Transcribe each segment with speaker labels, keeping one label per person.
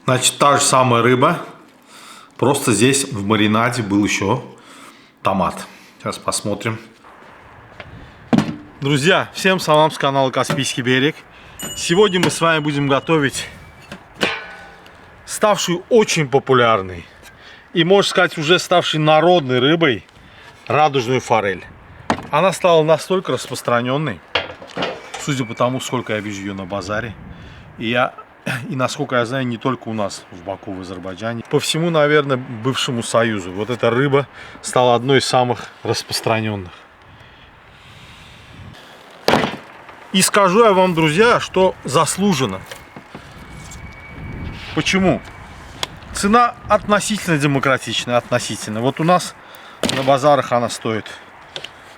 Speaker 1: Значит, та же самая рыба, просто здесь в маринаде был еще томат. Сейчас посмотрим. Друзья, всем салам с канала Каспийский берег. Сегодня мы с вами будем готовить ставшую очень популярной и, можно сказать, уже ставшей народной рыбой радужную форель. Она стала настолько распространенной, судя по тому, сколько я вижу ее на базаре. И насколько я знаю, не только у нас в Баку, в Азербайджане, по всему, наверное, бывшему Союзу. Вот эта рыба стала одной из самых распространенных. И скажу я вам, друзья, что заслуженно. Почему? Цена относительно демократичная, относительно. Вот у нас на базарах она стоит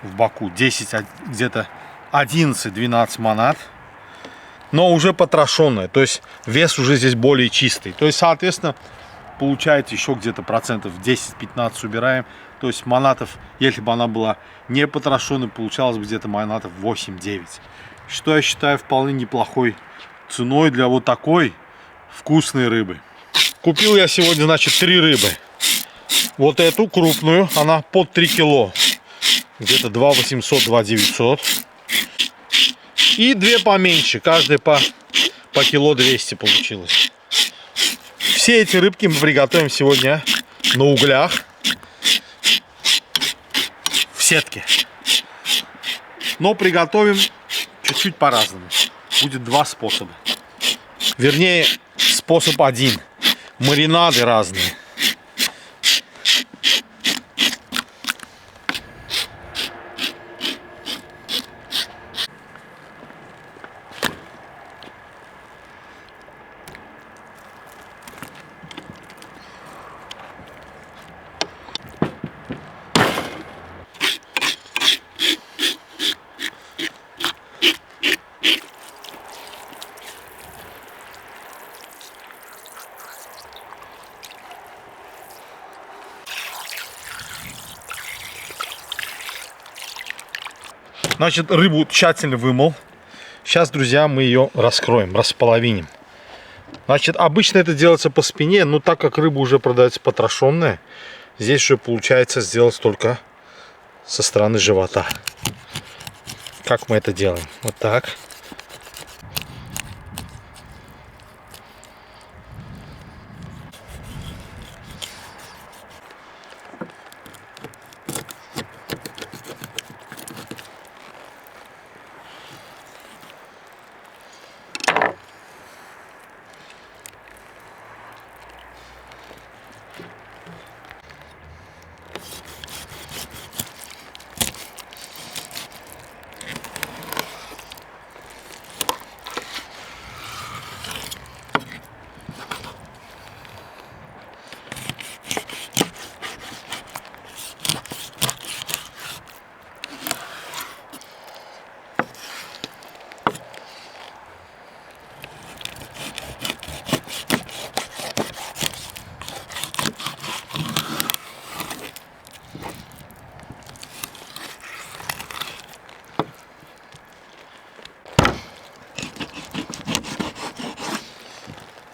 Speaker 1: в Баку 10, где-то 11-12 манат. Но уже потрошенная, то есть вес уже здесь более чистый. То есть, соответственно, получаете еще где-то процентов 10-15 убираем. То есть манатов, если бы она была не потрошенной, получалось бы где-то манатов 8-9. Что я считаю вполне неплохой ценой для вот такой вкусной рыбы. Купил я сегодня, значит, 3 рыбы. Вот эту крупную, она под 3 кило. Где-то 2 800, 2 900. И 2 поменьше, каждая по кило 200 получилось. Все эти рыбки мы приготовим сегодня на углях в сетке. Но приготовим чуть-чуть по-разному. Будет 2 способа. Вернее, способ один. Маринады разные. Значит, рыбу тщательно вымыл. Сейчас, друзья, мы ее раскроем, располовиним. Значит, обычно это делается по спине, но так как рыба уже продается потрошенная, здесь уже получается сделать только со стороны живота. Как мы это делаем? Вот так.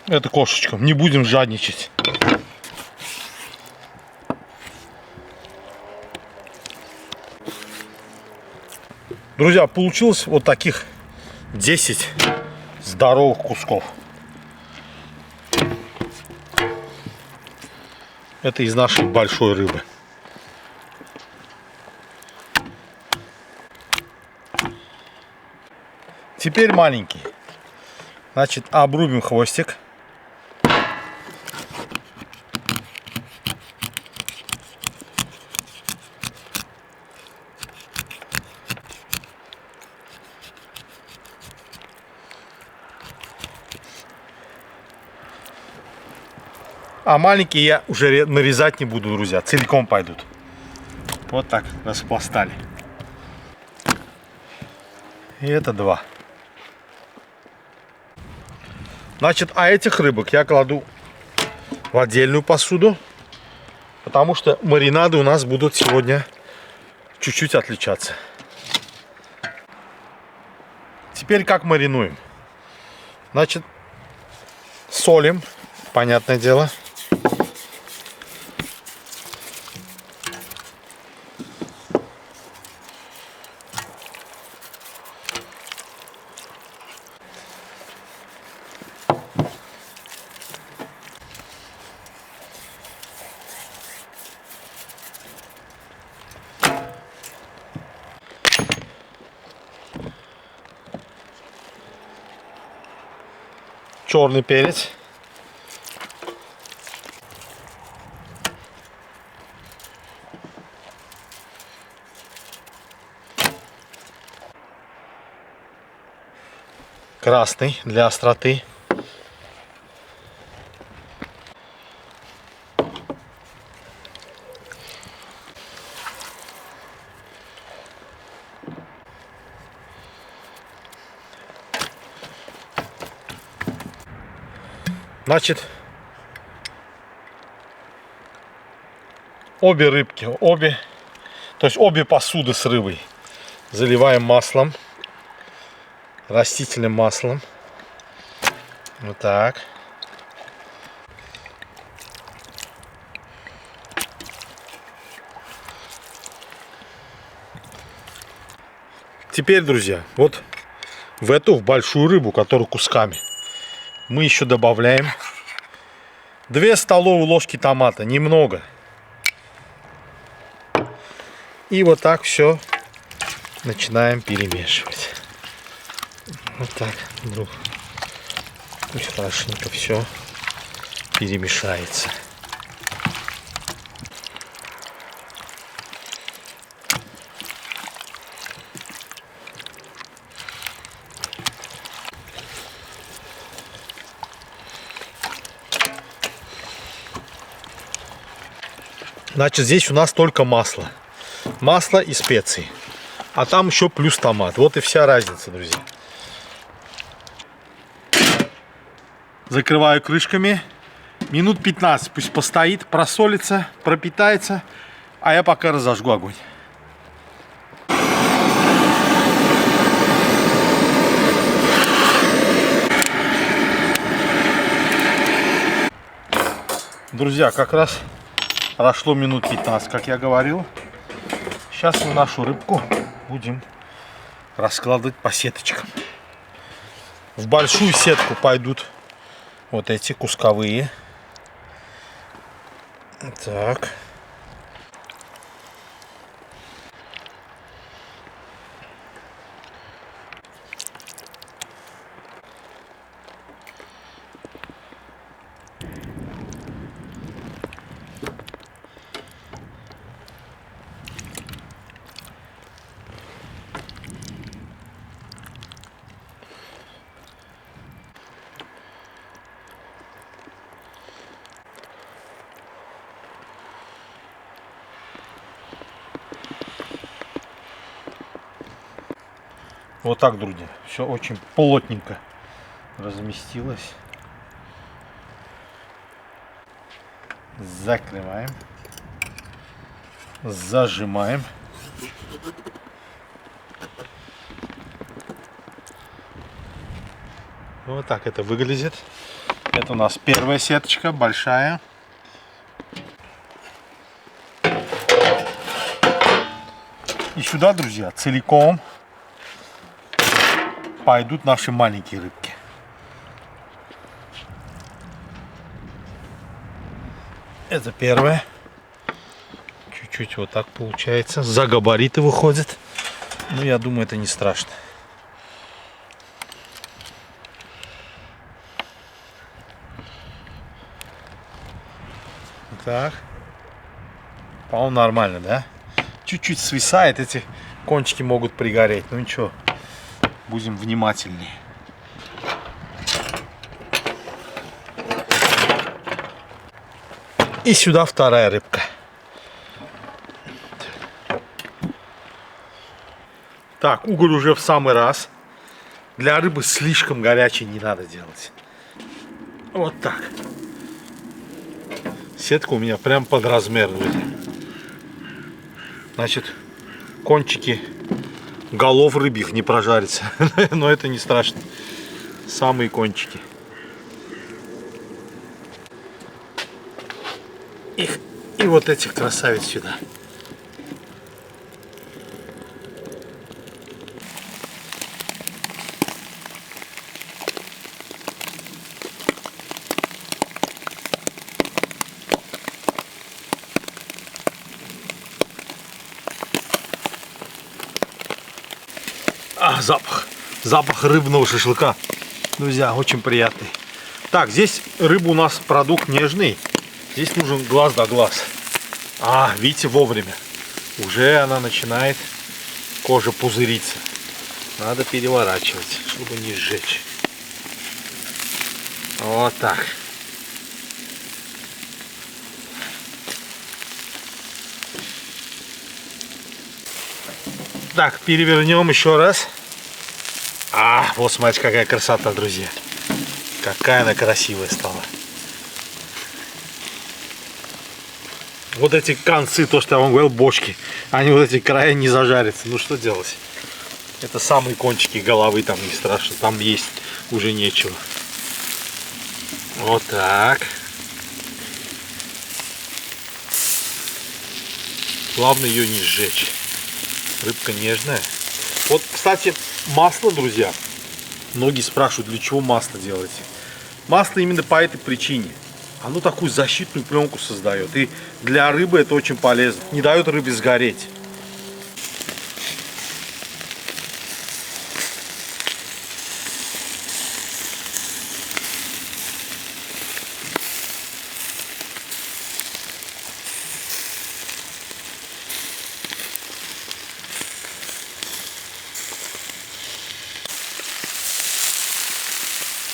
Speaker 1: Это кошечкам. Не будем жадничать. Друзья, получилось вот таких 10 здоровых кусков. Это из нашей большой рыбы. Теперь маленький. Значит, обрубим хвостик. А маленькие я уже нарезать не буду, друзья. Целиком пойдут. Вот так распластали. И это 2. Значит, а этих рыбок я кладу в отдельную посуду. Потому что маринады у нас будут сегодня чуть-чуть отличаться. Теперь как маринуем? Значит, солим понятное дело. Черный перец. Красный для остроты. Значит, обе рыбки, то есть обе посуды с рыбой заливаем маслом, растительным маслом. Вот так. Теперь, друзья, вот в большую рыбу, которую кусками, мы еще добавляем 2 столовые ложки томата, немного. И вот так все начинаем перемешивать. Вот так, друг. Пусть хорошенько все перемешается. Значит, здесь у нас только масло. Масло и специи. А там еще плюс томат. Вот и вся разница, друзья. Закрываю крышками. Минут 15 пусть постоит, просолится, пропитается. А я пока разожгу огонь. Друзья, как раз прошло минут 15, как я говорил. Сейчас мы нашу рыбку будем раскладывать по сеточкам. В большую сетку пойдут вот эти кусковые. Так. Вот так, друзья, все очень плотненько разместилось. Закрываем, зажимаем. Вот так это выглядит. Это у нас первая сеточка, большая. И сюда, друзья, целиком пойдут наши маленькие рыбки. Это первое. Чуть-чуть вот так получается. За габариты выходит. Но я думаю, это не страшно. Так. По-моему, нормально, да? Чуть-чуть свисает. Эти кончики могут пригореть. Ну ничего. Будем внимательнее. И сюда вторая рыбка. Так, уголь уже в самый раз. Для рыбы слишком горячей не надо делать. Вот так. Сетка у меня прям под размер. Значит, кончики голов рыбьих не прожарится. Но это не страшно. Самые кончики. их и вот этих красавиц сюда. Запах рыбного шашлыка, друзья, очень приятный. Так, здесь рыба у нас продукт нежный. Здесь нужен глаз да глаз. Видите, вовремя. Уже она начинает, кожа пузыриться. Надо переворачивать, чтобы не сжечь. Вот так. Так, перевернем еще раз. Вот смотрите, какая красота, друзья. Какая она красивая стала. Вот эти концы, то, что я вам говорил, бочки, они вот эти края не зажарятся. Ну что делать? Это самые кончики головы, там не страшно. Там есть уже нечего. Вот так. Главное ее не сжечь. Рыбка нежная. Вот, кстати, масло, друзья. Многие спрашивают, для чего масло делаете. Масло именно по этой причине. Оно такую защитную пленку создает. И для рыбы это очень полезно. Не дает рыбе сгореть.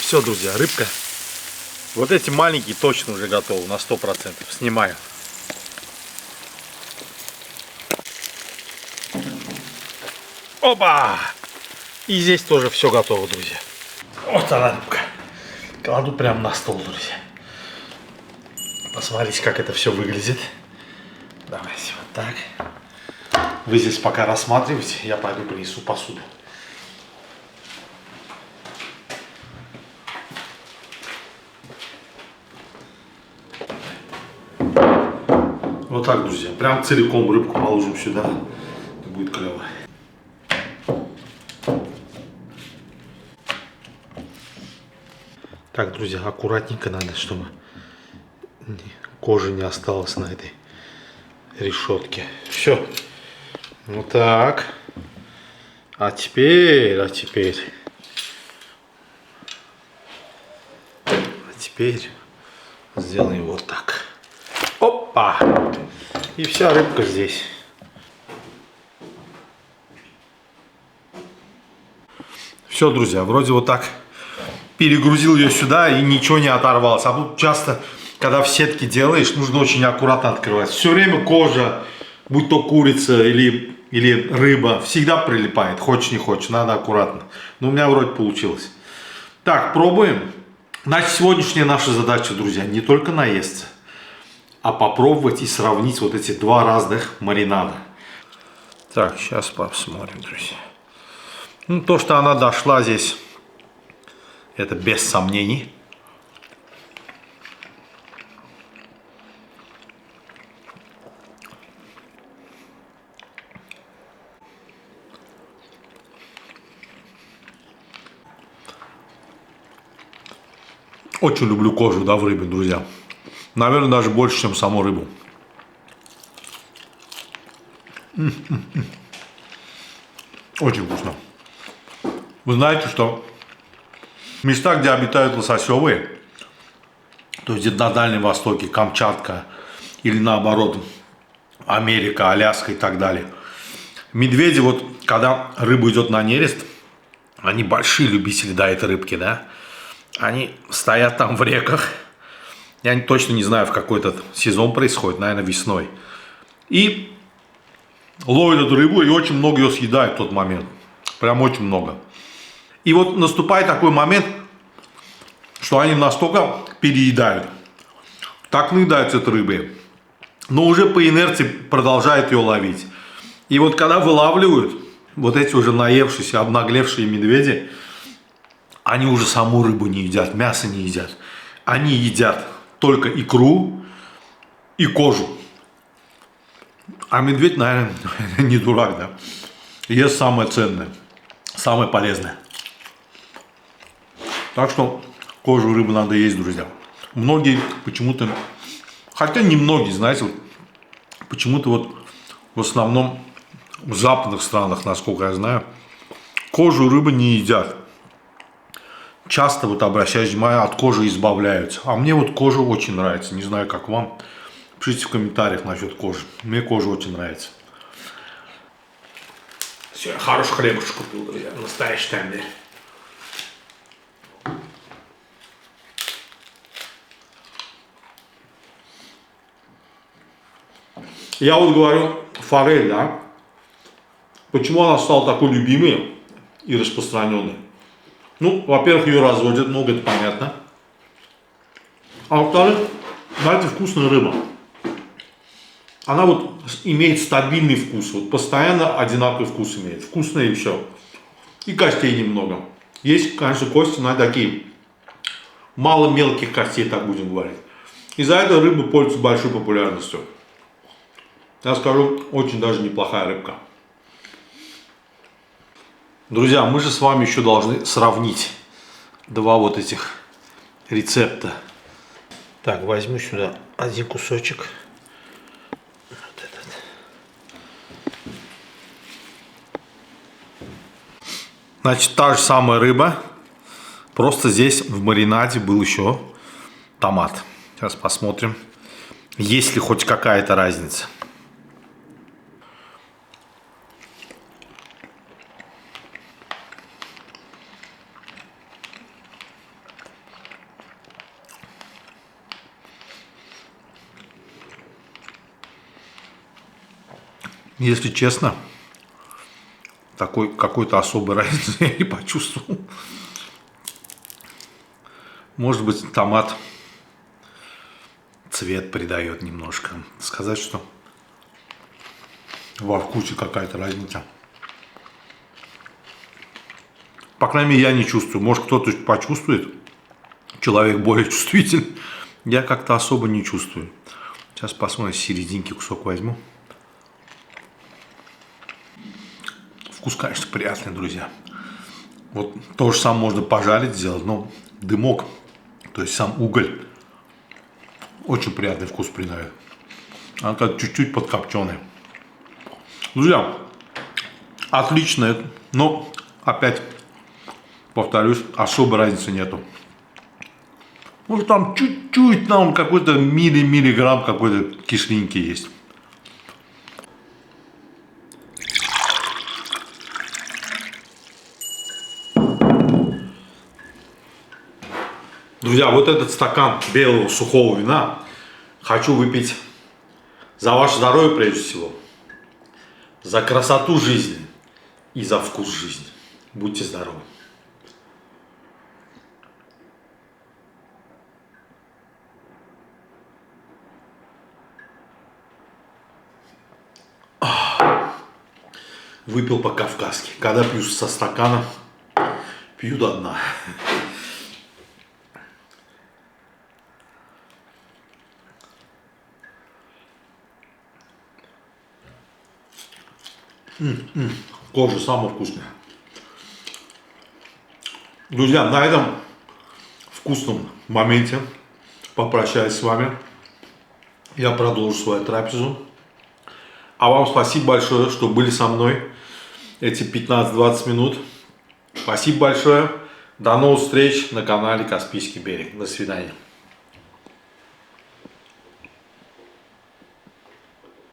Speaker 1: Все, друзья, рыбка. Вот эти маленькие точно уже готовы на 100%. Снимаю. Опа! И здесь тоже все готово, друзья. Вот она, рыбка. Кладу прямо на стол, друзья. Посмотрите, как это все выглядит. Давайте вот так. Вы здесь пока рассматривайте, я пойду принесу посуду. Вот так, друзья. Прям целиком рыбку положим сюда. Это будет клево. Так, друзья, аккуратненько надо, чтобы кожи не осталось на этой решетке. Все. Вот так. А теперь сделаем вот так. Опа! И вся рыбка здесь. Все, друзья, вроде вот так перегрузил ее сюда и ничего не оторвалось. А тут часто, когда в сетке делаешь, нужно очень аккуратно открывать. Все время кожа, будь то курица или рыба, всегда прилипает. Хочешь не хочешь, надо аккуратно. Но у меня вроде получилось. Так, пробуем. Значит, сегодняшняя наша задача, друзья, не только наесться, а попробовать и сравнить вот эти два разных маринада. Так, сейчас посмотрим, друзья. Ну, то, что она дошла здесь, это без сомнений. Очень люблю кожу, да, в рыбе, друзья. Наверное, даже больше, чем саму рыбу. Очень вкусно. Вы знаете, что места, где обитают лососевые, то есть на Дальнем Востоке, Камчатка или наоборот Америка, Аляска и так далее, медведи, вот когда рыба идет на нерест, они большие любители, да, этой рыбки, да, они стоят там в реках. Я точно не знаю, в какой этот сезон происходит, наверное, весной. И ловят эту рыбу, и очень много ее съедают в тот момент. Прям очень много. И вот наступает такой момент, что они настолько переедают. Так наедаются этой рыбой. Но уже по инерции продолжают ее ловить. И вот когда вылавливают, вот эти уже наевшиеся, обнаглевшие медведи, они уже саму рыбу не едят, мясо не едят. Они едят только икру
Speaker 2: и кожу. А медведь, наверное, не дурак, да? Ест самое ценное, самое полезное. Так что кожу рыбы надо есть, друзья. Многие почему-то, хотя не многие, знаете, вот, почему-то вот в основном в западных странах, насколько я знаю, кожу рыбы не едят. Часто вот обращаюсь внимание, от кожи избавляются. А мне вот кожа очень нравится. Не знаю, как вам. Пишите в комментариях насчет кожи. Мне кожа очень нравится. Все, я хороший хлебушек купил, друзья. Настоящий таймер. Я вот говорю, форель, да? Почему она стала такой любимой и распространенной? Ну, во-первых, ее разводят много, это понятно. А во-вторых, знаете, вкусная рыба. Она вот имеет стабильный вкус, вот постоянно одинаковый вкус имеет. Вкусная и все. И костей немного. Есть, конечно, кости, но такие мало мелких костей, так будем говорить. Из-за этого рыба пользуется большой популярностью. Я скажу, очень даже неплохая рыбка. Друзья, мы же с вами еще должны сравнить два вот этих рецепта. Так, возьму сюда один кусочек. Вот этот. Значит, та же самая рыба, просто здесь в маринаде был еще томат. Сейчас посмотрим, есть ли хоть какая-то разница. Если честно, такой какой-то особой разницы я не почувствовал. Может быть, томат цвет придает немножко. Сказать, что во вкусе какая-то разница. По крайней мере, я не чувствую. Может, кто-то почувствует. Человек более чувствительный. Я как-то особо не чувствую. Сейчас посмотрим, с серединки кусок возьму. Вкус, конечно, приятный, друзья. Вот то же самое можно пожарить, сделать, но дымок, то есть сам уголь, очень приятный вкус придает. Она как чуть-чуть подкопченая. Друзья, отличная, но опять повторюсь, особой разницы нету. Может, там чуть-чуть, там какой-то миллиграмм какой-то кисленький есть. Друзья, вот этот стакан белого сухого вина хочу выпить за ваше здоровье прежде всего, за красоту жизни и за вкус жизни. Будьте здоровы. Выпил по-кавказски. Когда пью со стакана, пью до дна. Кожа самая вкусная. Друзья, на этом вкусном моменте попрощаюсь с вами. Я продолжу свою трапезу. А вам спасибо большое, что были со мной эти 15-20 минут. Спасибо большое. До новых встреч на канале Каспийский берег. До свидания.